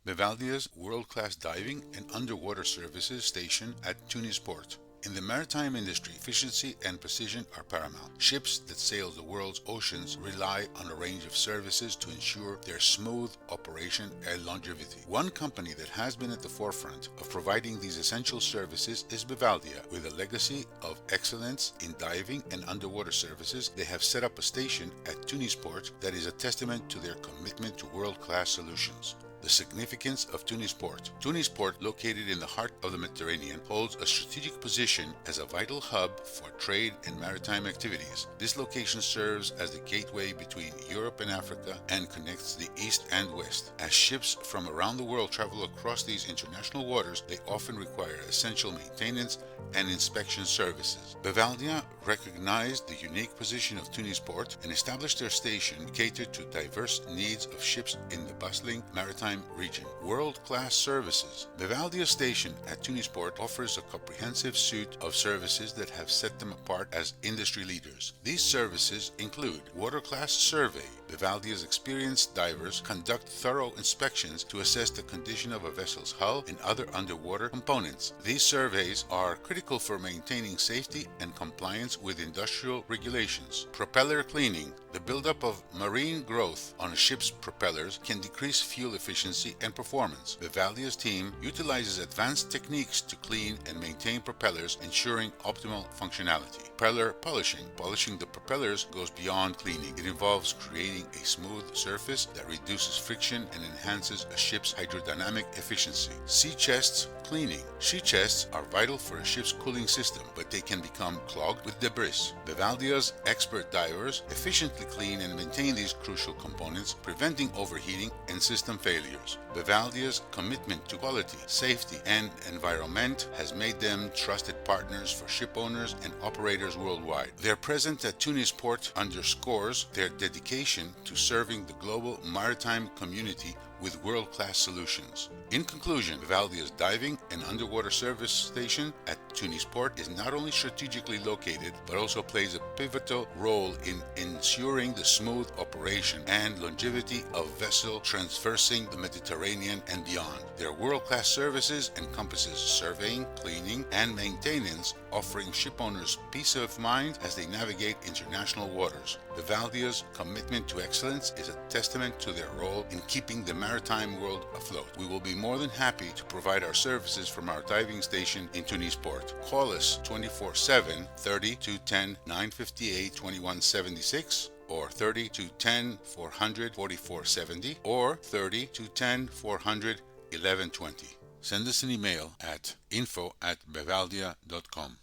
Bevaldia's world-class diving and underwater services station at Tunis Port. In the maritime industry, efficiency and precision are paramount. Ships that sail the world's oceans rely on a range of services to ensure their smooth operation and longevity. One company that has been at the forefront of providing these essential services is Bevaldia. With a legacy of excellence in diving and underwater services, they have set up a station at Tunis Port that is a testament to their commitment to world-class solutions. The significance of Tunis Port. Tunis Port, located in the heart of the Mediterranean, holds a strategic position as a vital hub for trade and maritime activities. This location serves as the gateway between Europe and Africa and connects the East and West. As ships from around the world travel across these international waters, they often require essential maintenance and inspection services. Bevaldia recognized the unique position of Tunis Port and established their station to cater to diverse needs of ships in the bustling maritime region. World-class services. Bevaldia's station at Tunis Port offers a comprehensive suite of services that have set them apart as industry leaders. These services include water-class survey. Bevaldia's experienced divers conduct thorough inspections to assess the condition of a vessel's hull and other underwater components. These surveys are critical for maintaining safety and compliance with industrial regulations. Propeller cleaning. The buildup of marine growth on a ship's propellers can decrease fuel efficiency and performance. Bevaldia's team utilizes advanced techniques to clean and maintain propellers, ensuring optimal functionality. Propeller polishing. Polishing the propellers goes beyond cleaning. It involves creating a smooth surface that reduces friction and enhances a ship's hydrodynamic efficiency. Sea chests cleaning. Sea chests are vital for a ship's cooling system, but they can become clogged with debris. Bevaldia's expert divers efficiently clean and maintain these crucial components, preventing overheating and system failures. Bevaldia's commitment to quality, safety, and environment has made them trusted partners for ship owners and operators worldwide. Their presence at Tunis Port underscores their dedication to serving the global maritime community with world-class solutions. In conclusion, Bevaldia's diving and underwater service station at Tunis Port is not only strategically located, but also plays a pivotal role in ensuring the smooth operation and longevity of vessel traversing the Mediterranean and beyond. Their world-class services encompasses surveying, cleaning, and maintenance, offering shipowners peace of mind as they navigate international waters. Bevaldia's commitment to excellence is a testament to their role in keeping the maritime world afloat. We will be more than happy to provide our services from our diving station in Tunis Port. Call us 24/7 30 210 958 2176 or 30 210 400 4470 or 30 210 400 1120. Send us an email at info@bevaldia.com.